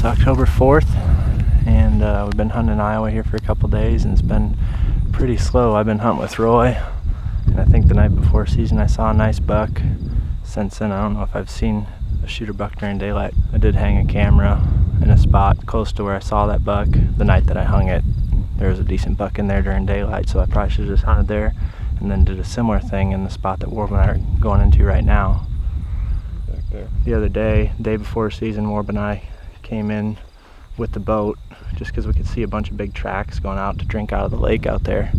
October 4th, and we've been hunting in Iowa here for a couple days, and it's been pretty slow. I've been hunting with Roy, and I think the night before season I saw a nice buck. Since then, I don't know if I've seen a shooter buck during daylight. I did hang a camera in a spot close to where I saw that buck. The night that I hung it, there was a decent buck in there during daylight, so I probably should have just hunted there, and then did a similar thing in the spot that Warb and I are going into right now. Back there. The other day before season, Warb and I came in with the boat just because we could see a bunch of big tracks going out to drink out of the lake out there.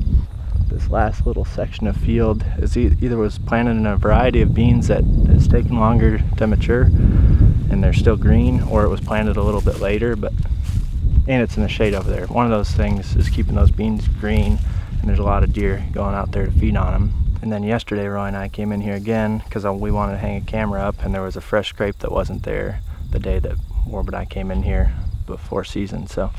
This last little section of field is either was planted in a variety of beans that is taking longer to mature and they're still green, or it was planted a little bit later, and it's in the shade over there. One of those things is keeping those beans green, and there's a lot of deer going out there to feed on them. And then yesterday Roy and I came in here again because we wanted to hang a camera up, and there was a fresh scrape that wasn't there the day that Warb and I came in here before season. So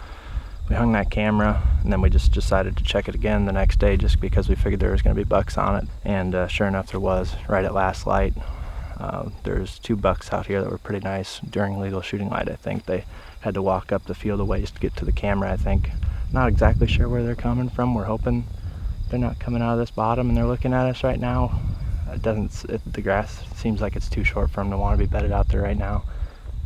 we hung that camera, and then we just decided to check it again the next day just because we figured there was going to be bucks on it. And sure enough, there was right at last light. There's 2 bucks out here that were pretty nice during legal shooting light. I think they had to walk up the field a ways to get to the camera, I think. Not exactly sure where they're coming from. We're hoping they're not coming out of this bottom and they're looking at us right now. The grass seems like it's too short for them to want to be bedded out there right now.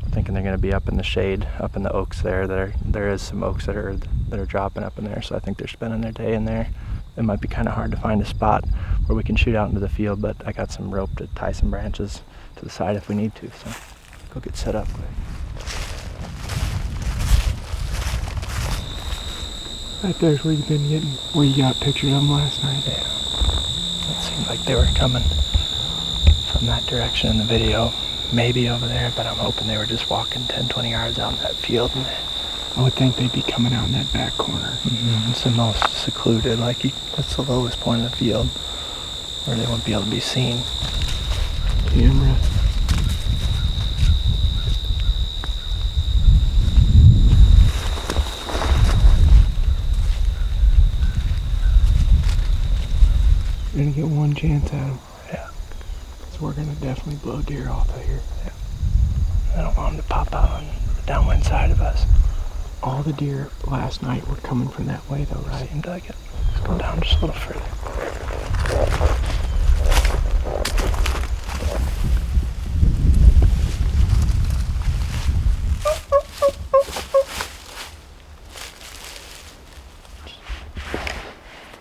I'm thinking they're going to be up in the shade, up in the oaks there. There is some oaks that are dropping up in there, so I think they're spending their day in there. It might be kind of hard to find a spot where we can shoot out into the field, but I got some rope to tie some branches to the side if we need to, so go get set up quick. Right there's where you've been getting, where you got pictures of them last night. Yeah, it seemed like they were coming from that direction in the video. Maybe over there, but I'm hoping they were just walking 10-20 yards out in that field. And I would think they'd be coming out in that back corner. It's the most secluded, that's the lowest point in the field where they won't be able to be seen. Camera. We're gonna get one chance at them. Yeah. So we're gonna definitely blow deer off of here. Yeah. I don't want them to pop out on the downwind side of us. All the deer last night were coming from that way though, right? Seemed like it. Let's go down just a little further.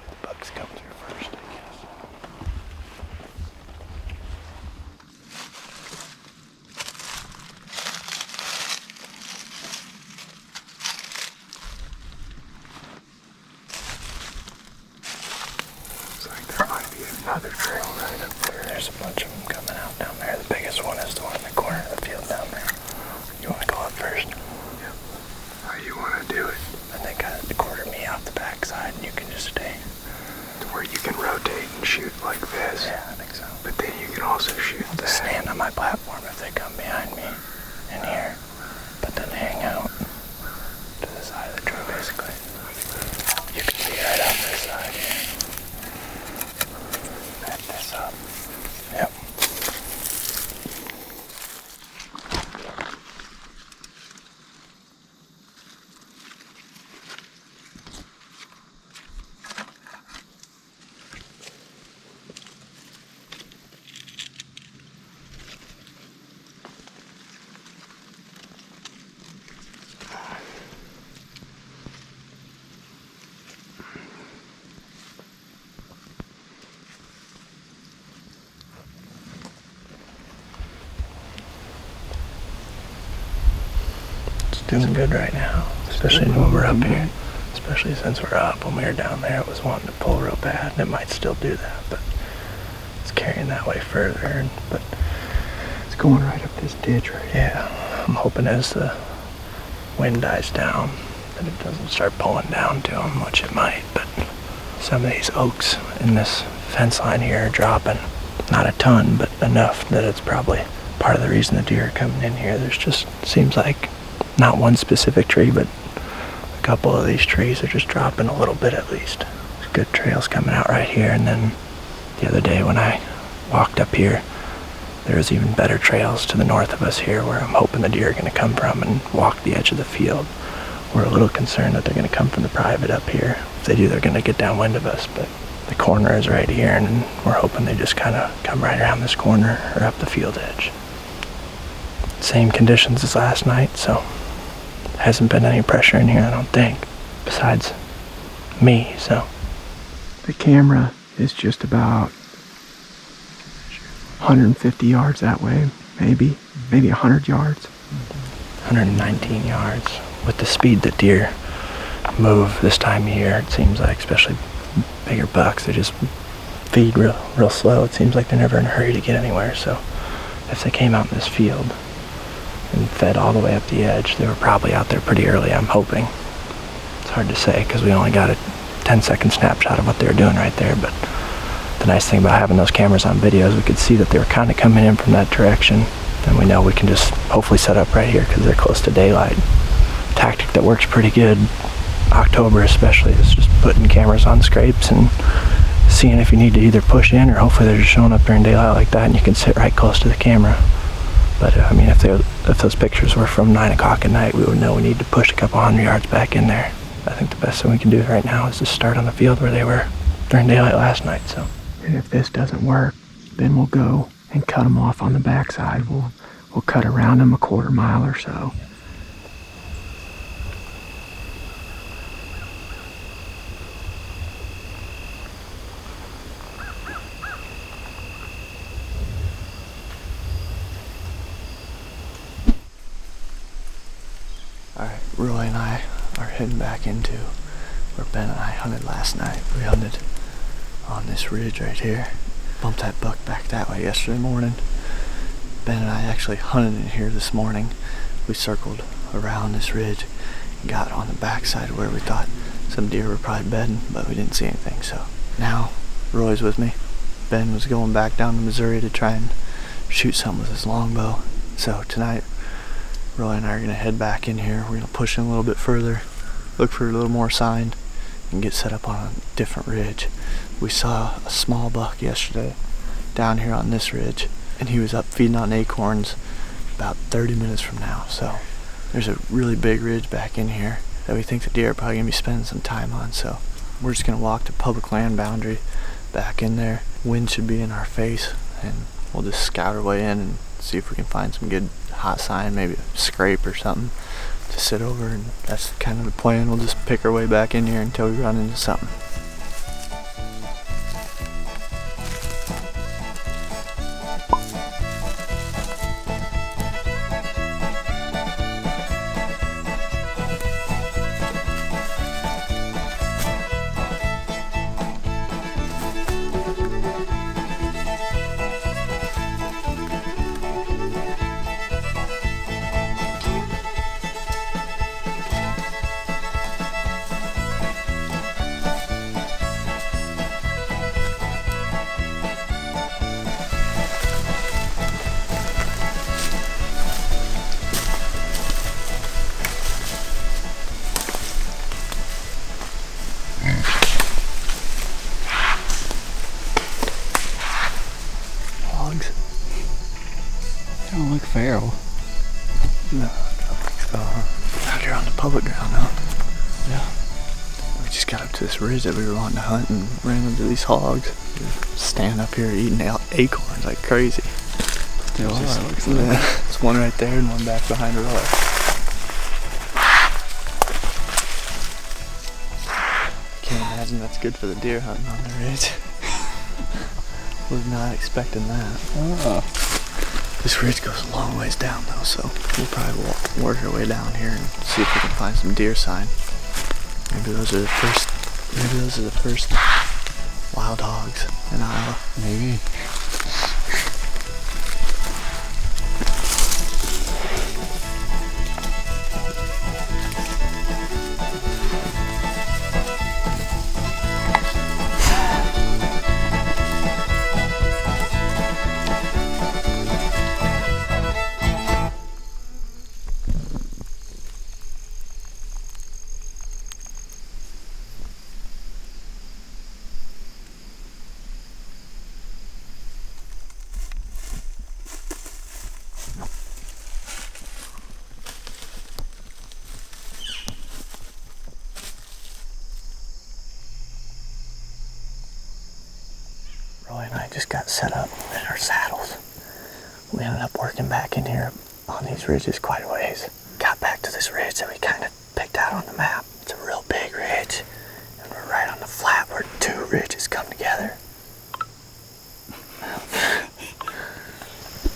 The bugs come through first, I guess. There might be another trail right up there. There's a bunch of them coming out down there. The biggest one is the one in the corner of the field down there. You want to go up first? Yep. How you want to do it? I think I'd quarter me off the backside and you can just stay. To where you can rotate and shoot like this. Yeah, I think so. But then you can also shoot I'll just stand on my platform if they come behind me in here. But then hang out to the side of the trail basically. You can see right off this side here. This up. Yep. Doing good right now, especially when we're up here. Especially since we're up. When we were down there, it was wanting to pull real bad, and it might still do that, but it's carrying that way further. But it's going right up this ditch right here. Yeah, I'm hoping as the wind dies down that it doesn't start pulling down to them, which it might. But some of these oaks in this fence line here are dropping. Not a ton, but enough that it's probably part of the reason the deer are coming in here. There's just seems like not one specific tree, but a couple of these trees are just dropping a little bit at least. There's good trails coming out right here, and then the other day when I walked up here, there's even better trails to the north of us here where I'm hoping the deer are going to come from and walk the edge of the field. We're a little concerned that they're going to come from the private up here. If they do, they're going to get downwind of us, but the corner is right here, and we're hoping they just kind of come right around this corner or up the field edge. Same conditions as last night, so hasn't been any pressure in here, I don't think, besides me, so. The camera is just about 150 yards that way, maybe 100 yards. 119 yards. With the speed that deer move this time of year, it seems like, especially bigger bucks, they just feed real slow. It seems like they're never in a hurry to get anywhere, so if they came out in this field and fed all the way up the edge, they were probably out there pretty early, I'm hoping. It's hard to say because we only got a 10-second snapshot of what they were doing right there, but the nice thing about having those cameras on video is we could see that they were kind of coming in from that direction, and we know we can just hopefully set up right here because they're close to daylight. Tactic that works pretty good, October especially, is just putting cameras on scrapes and seeing if you need to either push in or hopefully they're just showing up during daylight like that and you can sit right close to the camera. But I mean, if those pictures were from 9 o'clock at night, we would know we need to push a couple 100 yards back in there. I think the best thing we can do right now is just start on the field where they were during daylight last night. So, and if this doesn't work, then we'll go and cut them off on the backside. We'll cut around them a quarter mile or so. alright, Roy and I are heading back into where Ben and I hunted last night. We hunted on this ridge right here. Bumped that buck back that way yesterday morning. Ben and I actually hunted in here this morning. We circled around this ridge and got on the backside where we thought some deer were probably bedding, but we didn't see anything. So now Roy's with me. Ben was going back down to Missouri to try and shoot something with his longbow. So tonight Roy and I are going to head back in here. We're going to push in a little bit further, look for a little more sign, and get set up on a different ridge. We saw a small buck yesterday down here on this ridge, and he was up feeding on acorns about 30 minutes from now. So there's a really big ridge back in here that we think the deer are probably going to be spending some time on. So we're just going to walk the public land boundary back in there. Wind should be in our face, and we'll just scout our way in and see if we can find some good hot sign, maybe a scrape or something to sit over, and that's kind of the plan. We'll just pick our way back in here until we run into something. They don't look feral. No, I don't think so. Out here on the public ground though. Yeah. We just got up to this ridge that we were wanting to hunt and ran into these hogs. Standing up here eating acorns like crazy. They are, Just, looks like. yeah, there's one right there and one back behind the rock. Can't imagine that's good for the deer hunting on the ridge. Was not expecting that. Oh. This ridge goes a long ways down though, so we'll probably work our way down here and see if we can find some deer sign. Maybe those are the first wild hogs in Iowa. Maybe. Roy and I just got set up in our saddles. We ended up working back in here on these ridges quite a ways. Got back to this ridge that we kind of picked out on the map. It's a real big ridge. And we're right on the flat where two ridges come together.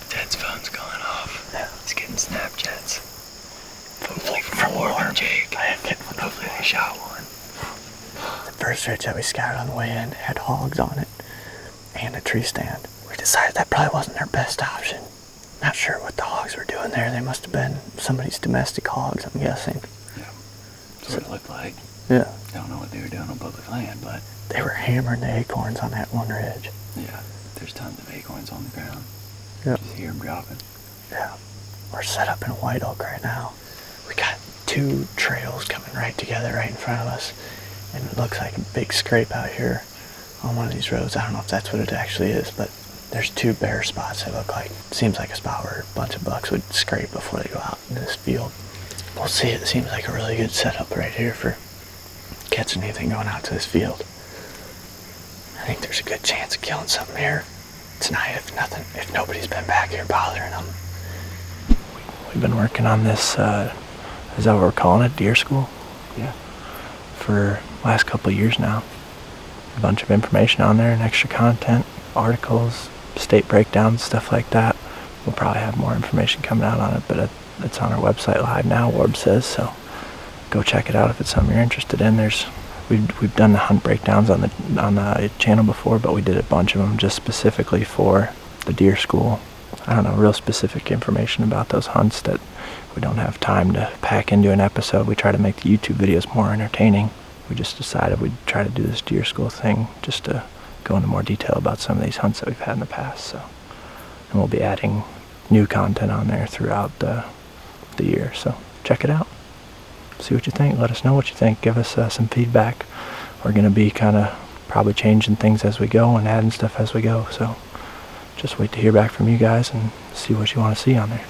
Ted's phone's going off. Yeah. He's getting Snapchats. Hopefully from Warren and Jake. I am getting one. Hopefully they shot one. The first ridge that we scouted on the way in had hogs on it and a tree stand. We decided that probably wasn't our best option. Not sure what the hogs were doing there. They must have been somebody's domestic hogs, I'm guessing. Yeah, that's what it looked like. Yeah. I don't know what they were doing on public land, but... They were hammering the acorns on that one ridge. Yeah, there's tons of acorns on the ground. Yep. Just hear them dropping. Yeah. We're set up in a white oak right now. We got two trails coming right together right in front of us. And it looks like a big scrape out here on one of these roads. I don't know if that's what it actually is, but there's two bare spots that look like, seems like a spot where a bunch of bucks would scrape before they go out in this field. We'll see. It seems like a really good setup right here for catching anything going out to this field. I think there's a good chance of killing something here tonight if nobody's been back here bothering them. We've been working on this, is that what we're calling it, deer school? Yeah. For the last couple of years now. A bunch of information on there and extra content, articles, state breakdowns, stuff like that. We'll probably have more information coming out on it, but it's on our website live now, Warb says, so go check it out if it's something you're interested in. We've done the hunt breakdowns on the channel before, but we did a bunch of them just specifically for the deer school. I don't know, real specific information about those hunts that we don't have time to pack into an episode. We try to make the YouTube videos more entertaining. We just decided we'd try to do this deer school thing just to go into more detail about some of these hunts that we've had in the past. So, and we'll be adding new content on there throughout the year. So check it out. See what you think. Let us know what you think. Give us some feedback. We're going to be kind of probably changing things as we go and adding stuff as we go. So just wait to hear back from you guys and see what you want to see on there.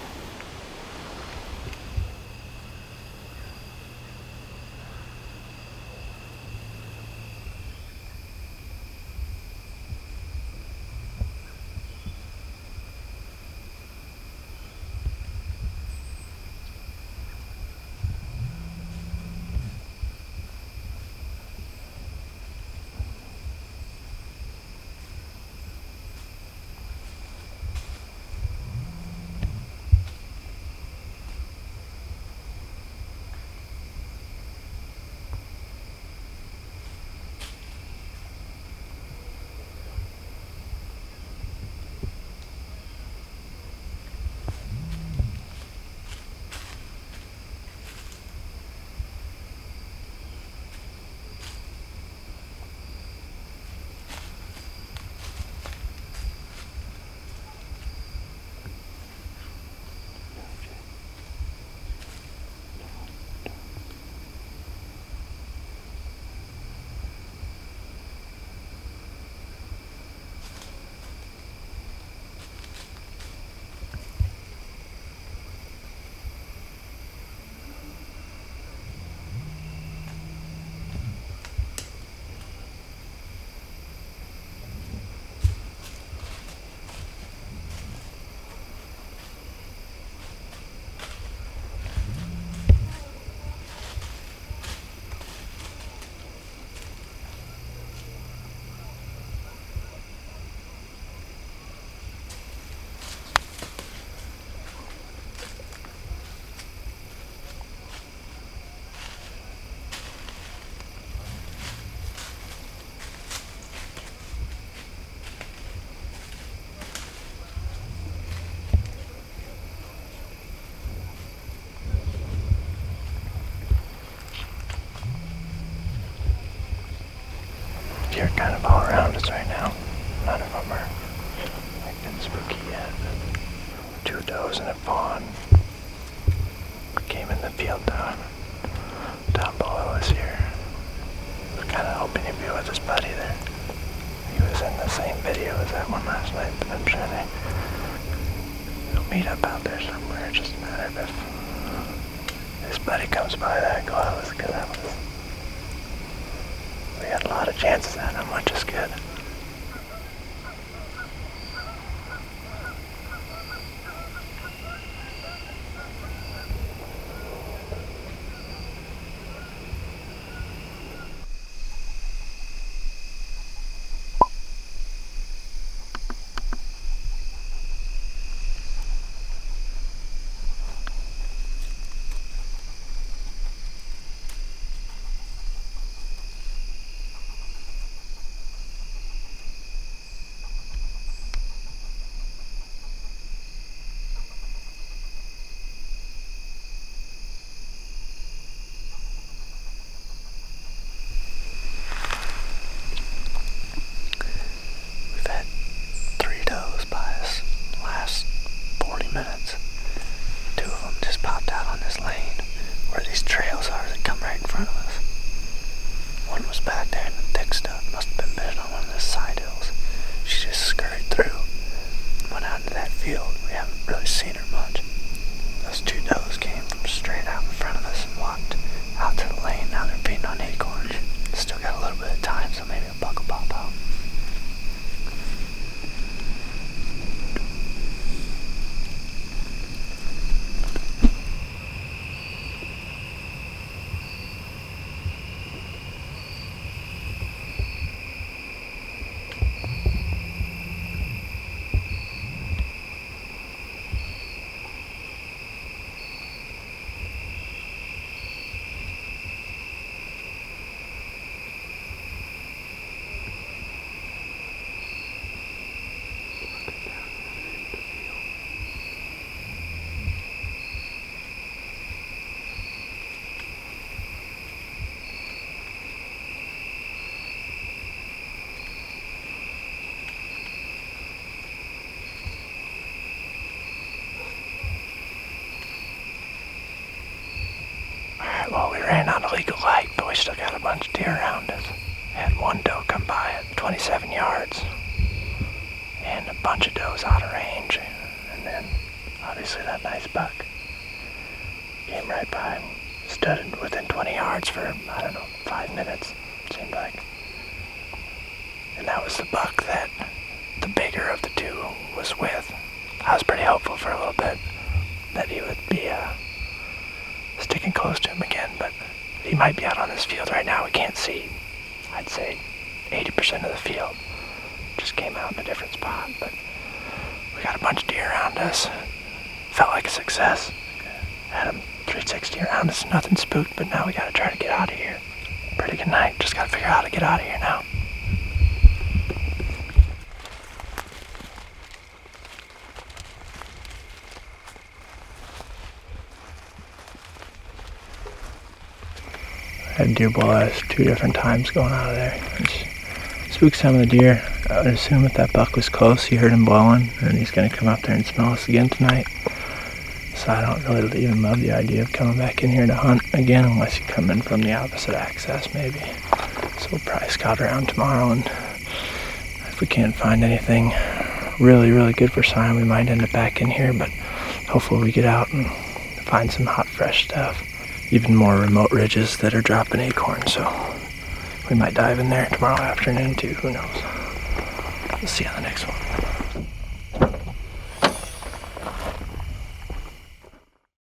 Deer kind of all around us right now. None of them are acting spooky yet. Two does and a fawn came in the field down below us here. I was kind of hoping he'd be with his buddy there. He was in the same video as that one last night, but I'm sure they'll meet up out there somewhere. It's just a matter of if his buddy comes by that close, because we got a lot of chances at how much is good. we still got a bunch of deer around us. Had one doe come by at 27 yards. And a bunch of does out of range. And then, obviously, that nice buck came right by. Stood within 20 yards for, 5 minutes, it seemed like. And that was the buck that the bigger of the two was with. I was pretty hopeful for a little bit that he would be sticking close to him again, but he might be out on this field right now. We can't see, I'd say, 80% of the field. Just came out in a different spot, but we got a bunch of deer around us. Felt like a success. Had them 360 around us, nothing spooked, but now we gotta try to get out of here. Pretty good night, just gotta figure out how to get out of here now. I had deer bull eyes 2 different times going out of there. Spooked some of the deer. I would assume if that buck was close, he heard him blowing, and he's gonna come up there and smell us again tonight. So I don't really even love the idea of coming back in here to hunt again, unless you come in from the opposite access, maybe. So we'll probably scout around tomorrow, and if we can't find anything really, really good for sign, we might end up back in here, but hopefully we get out and find some hot, fresh stuff. Even more remote ridges that are dropping acorns, so we might dive in there tomorrow afternoon too, who knows. We'll see you on the next one.